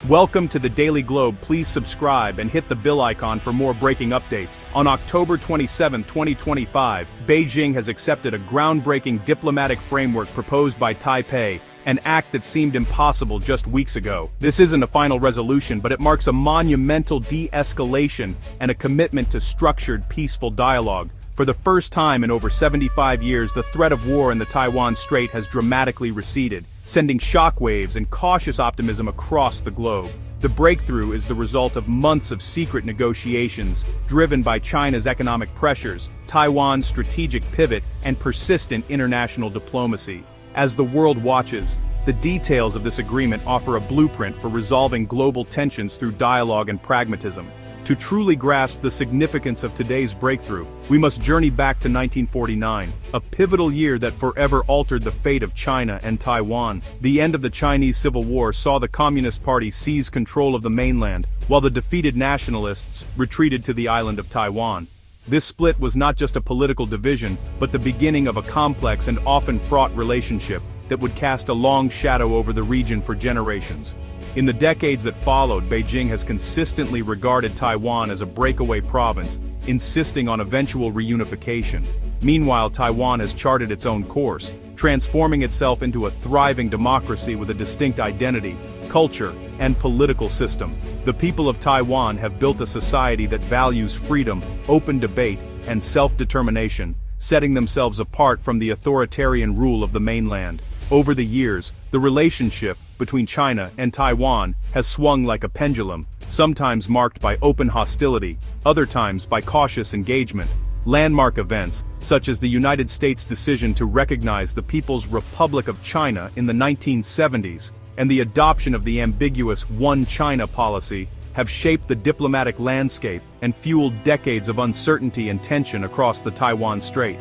Welcome to the Daily Globe. Please subscribe and hit the bell icon for more breaking updates. On October 27, 2025, Beijing has accepted a groundbreaking diplomatic framework proposed by Taipei, an act that seemed impossible just weeks ago. This isn't a final resolution, but it marks a monumental de-escalation and a commitment to structured, peaceful dialogue. For the first time in over 75 years, the threat of war in the Taiwan Strait has dramatically receded, sending shockwaves and cautious optimism across the globe. The breakthrough is the result of months of secret negotiations, driven by China's economic pressures, Taiwan's strategic pivot, and persistent international diplomacy. As the world watches, the details of this agreement offer a blueprint for resolving global tensions through dialogue and pragmatism. To truly grasp the significance of today's breakthrough, we must journey back to 1949, a pivotal year that forever altered the fate of China and Taiwan. The end of the Chinese Civil War saw the Communist Party seize control of the mainland, while the defeated nationalists retreated to the island of Taiwan. This split was not just a political division, but the beginning of a complex and often fraught relationship that would cast a long shadow over the region for generations. In the decades that followed, Beijing has consistently regarded Taiwan as a breakaway province, insisting on eventual reunification. Meanwhile, Taiwan has charted its own course, transforming itself into a thriving democracy with a distinct identity, culture, and political system. The people of Taiwan have built a society that values freedom, open debate, and self-determination, setting themselves apart from the authoritarian rule of the mainland. Over the years, the relationship between China and Taiwan has swung like a pendulum, sometimes marked by open hostility, other times by cautious engagement. Landmark events, such as the United States' decision to recognize the People's Republic of China in the 1970s, and the adoption of the ambiguous One China policy, have shaped the diplomatic landscape and fueled decades of uncertainty and tension across the Taiwan Strait.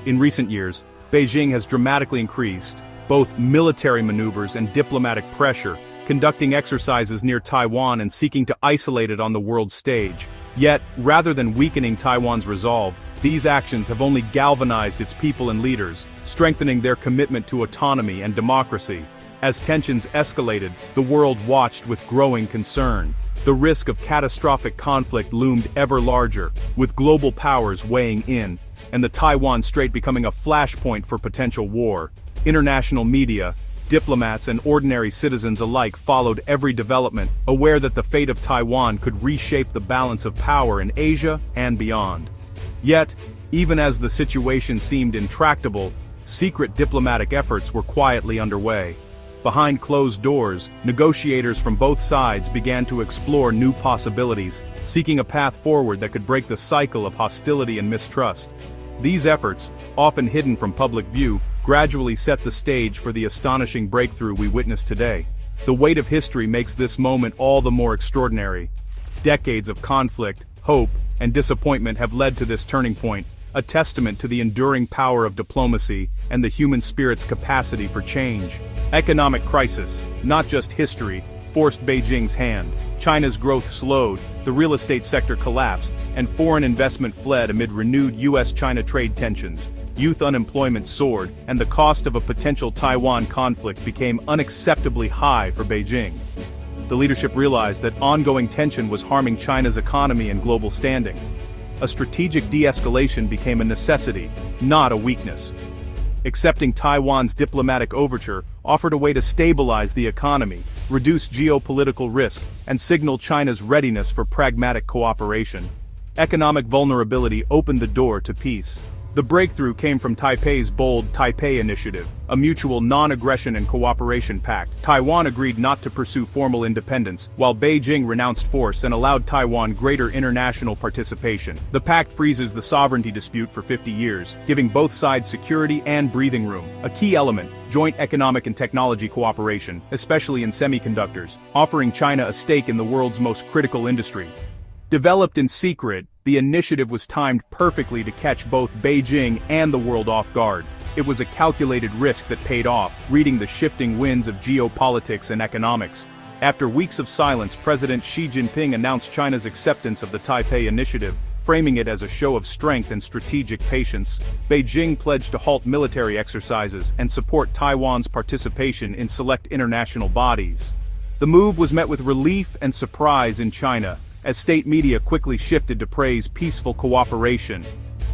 In recent years, Beijing has dramatically increased both military maneuvers and diplomatic pressure, conducting exercises near Taiwan and seeking to isolate it on the world stage. Yet, rather than weakening Taiwan's resolve, these actions have only galvanized its people and leaders, strengthening their commitment to autonomy and democracy. As tensions escalated, the world watched with growing concern. The risk of catastrophic conflict loomed ever larger, with global powers weighing in, and the Taiwan Strait becoming a flashpoint for potential war. International media, diplomats and ordinary citizens alike followed every development, aware that the fate of Taiwan could reshape the balance of power in Asia and beyond. Yet, even as the situation seemed intractable, secret diplomatic efforts were quietly underway. Behind closed doors, negotiators from both sides began to explore new possibilities, seeking a path forward that could break the cycle of hostility and mistrust. These efforts, often hidden from public view, gradually set the stage for the astonishing breakthrough we witness today. The weight of history makes this moment all the more extraordinary. Decades of conflict, hope, and disappointment have led to this turning point, a testament to the enduring power of diplomacy and the human spirit's capacity for change. Economic crisis, not just history, forced Beijing's hand. China's growth slowed, the real estate sector collapsed, and foreign investment fled amid renewed US-China trade tensions. Youth unemployment soared, and the cost of a potential Taiwan conflict became unacceptably high for Beijing. The leadership realized that ongoing tension was harming China's economy and global standing. A strategic de-escalation became a necessity, not a weakness. Accepting Taiwan's diplomatic overture offered a way to stabilize the economy, reduce geopolitical risk, and signal China's readiness for pragmatic cooperation. Economic vulnerability opened the door to peace. The breakthrough came from Taipei's bold Taipei Initiative, a mutual non-aggression and cooperation pact. Taiwan agreed not to pursue formal independence, while Beijing renounced force and allowed Taiwan greater international participation. The pact freezes the sovereignty dispute for 50 years, giving both sides security and breathing room. A key element, joint economic and technology cooperation, especially in semiconductors, offering China a stake in the world's most critical industry. Developed in secret, the initiative was timed perfectly to catch both Beijing and the world off guard. It was a calculated risk that paid off, reading the shifting winds of geopolitics and economics. After weeks of silence, President Xi Jinping announced China's acceptance of the Taipei Initiative, framing it as a show of strength and strategic patience. Beijing pledged to halt military exercises and support Taiwan's participation in select international bodies. The move was met with relief and surprise in China, as state media quickly shifted to praise peaceful cooperation.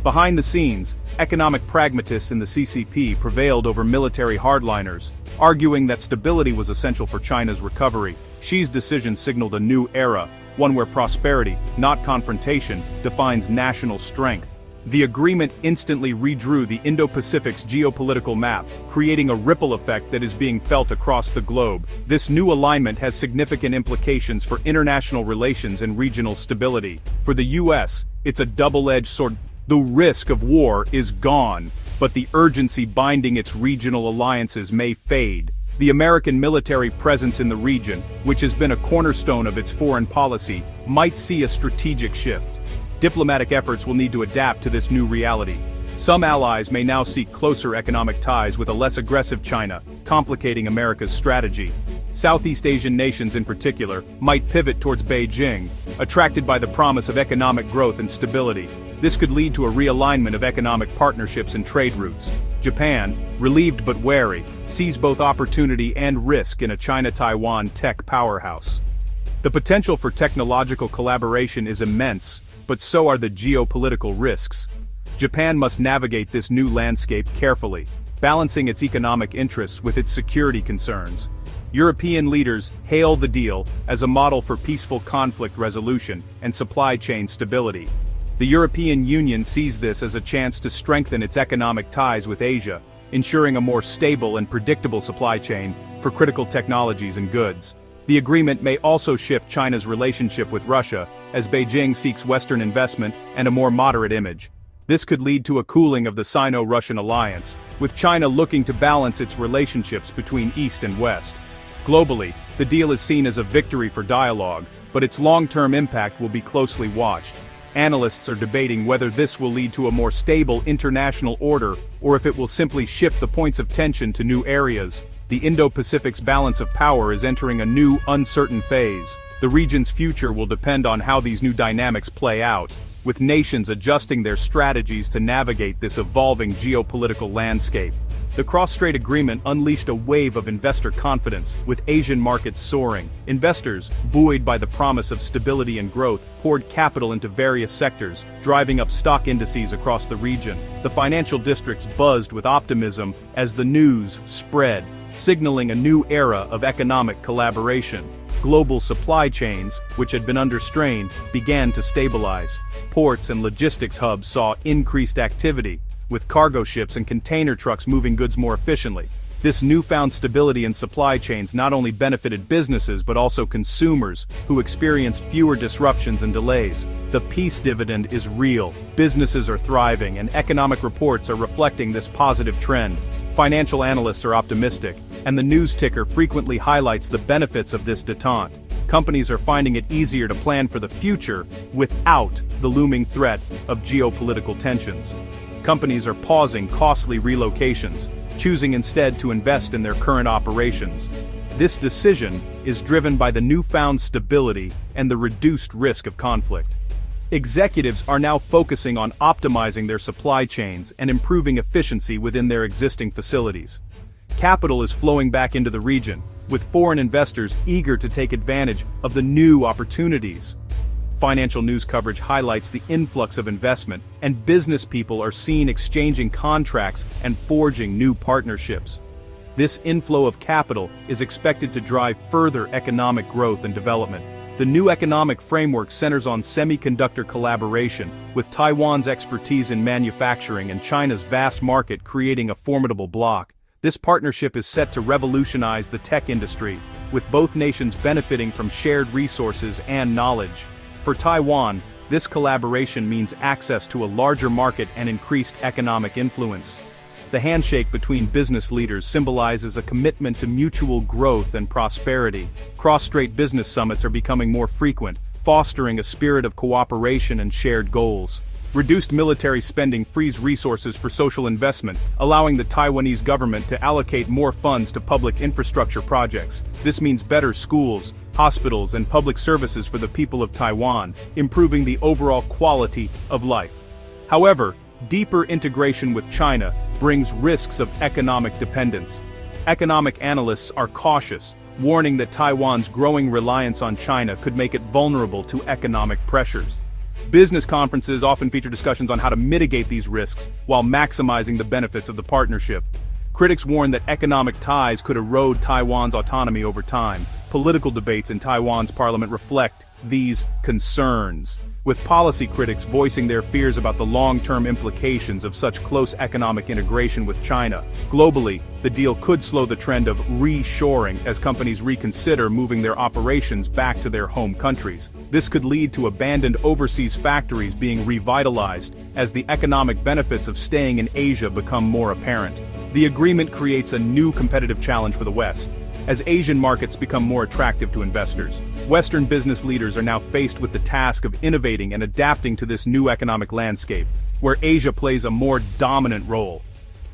Behind the scenes, economic pragmatists in the CCP prevailed over military hardliners, arguing that stability was essential for China's recovery. Xi's decision signaled a new era, one where prosperity, not confrontation, defines national strength. The agreement instantly redrew the Indo-Pacific's geopolitical map, creating a ripple effect that is being felt across the globe. This new alignment has significant implications for international relations and regional stability. For the US, it's a double-edged sword. The risk of war is gone, but the urgency binding its regional alliances may fade. The American military presence in the region, which has been a cornerstone of its foreign policy, might see a strategic shift. Diplomatic efforts will need to adapt to this new reality. Some allies may now seek closer economic ties with a less aggressive China, complicating America's strategy. Southeast Asian nations in particular might pivot towards Beijing, attracted by the promise of economic growth and stability. This could lead to a realignment of economic partnerships and trade routes. Japan, relieved but wary, sees both opportunity and risk in a China-Taiwan tech powerhouse. The potential for technological collaboration is immense, but so are the geopolitical risks. Japan must navigate this new landscape carefully, balancing its economic interests with its security concerns. European leaders hail the deal as a model for peaceful conflict resolution and supply chain stability. The European Union sees this as a chance to strengthen its economic ties with Asia, ensuring a more stable and predictable supply chain for critical technologies and goods. The agreement may also shift China's relationship with Russia, as Beijing seeks Western investment and a more moderate image. This could lead to a cooling of the Sino-Russian alliance, with China looking to balance its relationships between East and West. Globally, the deal is seen as a victory for dialogue, but its long-term impact will be closely watched. Analysts are debating whether this will lead to a more stable international order or if it will simply shift the points of tension to new areas. The Indo-Pacific's balance of power is entering a new, uncertain phase. The region's future will depend on how these new dynamics play out, with nations adjusting their strategies to navigate this evolving geopolitical landscape. The cross-strait agreement unleashed a wave of investor confidence, with Asian markets soaring. Investors, buoyed by the promise of stability and growth, poured capital into various sectors, driving up stock indices across the region. The financial districts buzzed with optimism as the news spread, signaling a new era of economic collaboration. Global supply chains, which had been under strain, began to stabilize. Ports and logistics hubs saw increased activity, with cargo ships and container trucks moving goods more efficiently. This newfound stability in supply chains not only benefited businesses but also consumers, who experienced fewer disruptions and delays. The peace dividend is real, businesses are thriving, and economic reports are reflecting this positive trend. Financial analysts are optimistic, and the news ticker frequently highlights the benefits of this detente. Companies are finding it easier to plan for the future without the looming threat of geopolitical tensions. Companies are pausing costly relocations, choosing instead to invest in their current operations. This decision is driven by the newfound stability and the reduced risk of conflict. Executives are now focusing on optimizing their supply chains and improving efficiency within their existing facilities. Capital is flowing back into the region, with foreign investors eager to take advantage of the new opportunities. Financial news coverage highlights the influx of investment, and business people are seen exchanging contracts and forging new partnerships. This inflow of capital is expected to drive further economic growth and development. The new economic framework centers on semiconductor collaboration, with Taiwan's expertise in manufacturing and China's vast market creating a formidable bloc. This partnership is set to revolutionize the tech industry, with both nations benefiting from shared resources and knowledge. For Taiwan, this collaboration means access to a larger market and increased economic influence. The handshake between business leaders symbolizes a commitment to mutual growth and prosperity. Cross-strait business summits are becoming more frequent, fostering a spirit of cooperation and shared goals. Reduced military spending frees resources for social investment, allowing the Taiwanese government to allocate more funds to public infrastructure projects. This means better schools, hospitals, and public services for the people of Taiwan, improving the overall quality of life. However, deeper integration with China brings risks of economic dependence. Economic analysts are cautious, warning that Taiwan's growing reliance on China could make it vulnerable to economic pressures. Business conferences often feature discussions on how to mitigate these risks while maximizing the benefits of the partnership. Critics warn that economic ties could erode Taiwan's autonomy over time. Political debates in Taiwan's parliament reflect these concerns, with policy critics voicing their fears about the long-term implications of such close economic integration with China. Globally, the deal could slow the trend of reshoring as companies reconsider moving their operations back to their home countries. This could lead to abandoned overseas factories being revitalized as the economic benefits of staying in Asia become more apparent. The agreement creates a new competitive challenge for the West, as Asian markets become more attractive to investors. Western business leaders are now faced with the task of innovating and adapting to this new economic landscape, where Asia plays a more dominant role.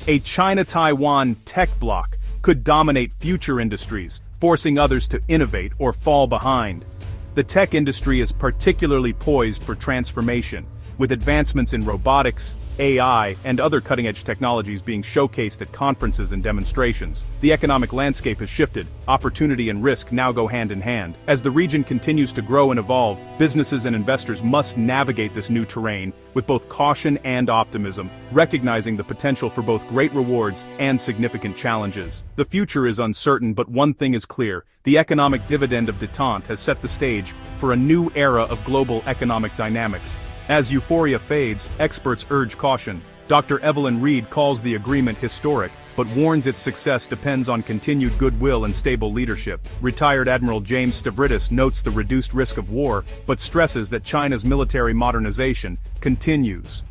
A China-Taiwan tech bloc could dominate future industries, forcing others to innovate or fall behind. The tech industry is particularly poised for transformation, with advancements in robotics, AI, and other cutting-edge technologies being showcased at conferences and demonstrations. The economic landscape has shifted. Opportunity and risk now go hand in hand. As the region continues to grow and evolve, businesses and investors must navigate this new terrain with both caution and optimism, recognizing the potential for both great rewards and significant challenges. The future is uncertain, but one thing is clear: the economic dividend of détente has set the stage for a new era of global economic dynamics. As euphoria fades, experts urge caution. Dr. Evelyn Reed calls the agreement historic, but warns its success depends on continued goodwill and stable leadership. Retired Admiral James Stavridis notes the reduced risk of war, but stresses that China's military modernization continues.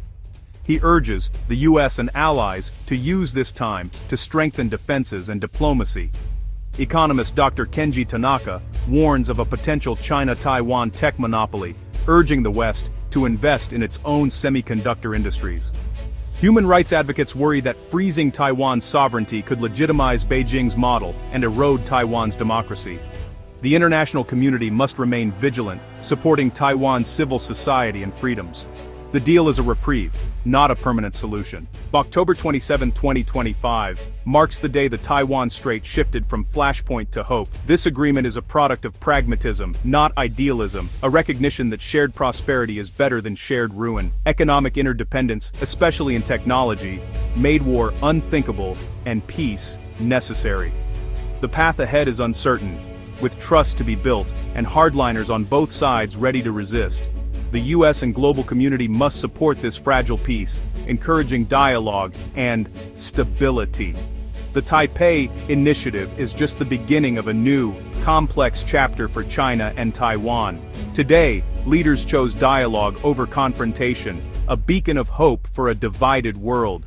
He urges the US and allies to use this time to strengthen defenses and diplomacy. Economist Dr. Kenji Tanaka warns of a potential China-Taiwan tech monopoly, urging the West to invest in its own semiconductor industries. Human rights advocates worry that freezing Taiwan's sovereignty could legitimize Beijing's model and erode Taiwan's democracy. The international community must remain vigilant, supporting Taiwan's civil society and freedoms. The deal is a reprieve, not a permanent solution. October 27, 2025, marks the day the Taiwan Strait shifted from flashpoint to hope. This agreement is a product of pragmatism, not idealism, a recognition that shared prosperity is better than shared ruin. Economic interdependence, especially in technology, made war unthinkable and peace necessary. The path ahead is uncertain, with trust to be built and hardliners on both sides ready to resist. The US and global community must support this fragile peace, encouraging dialogue and stability. The Taipei Initiative is just the beginning of a new, complex chapter for China and Taiwan. Today, leaders chose dialogue over confrontation, a beacon of hope for a divided world.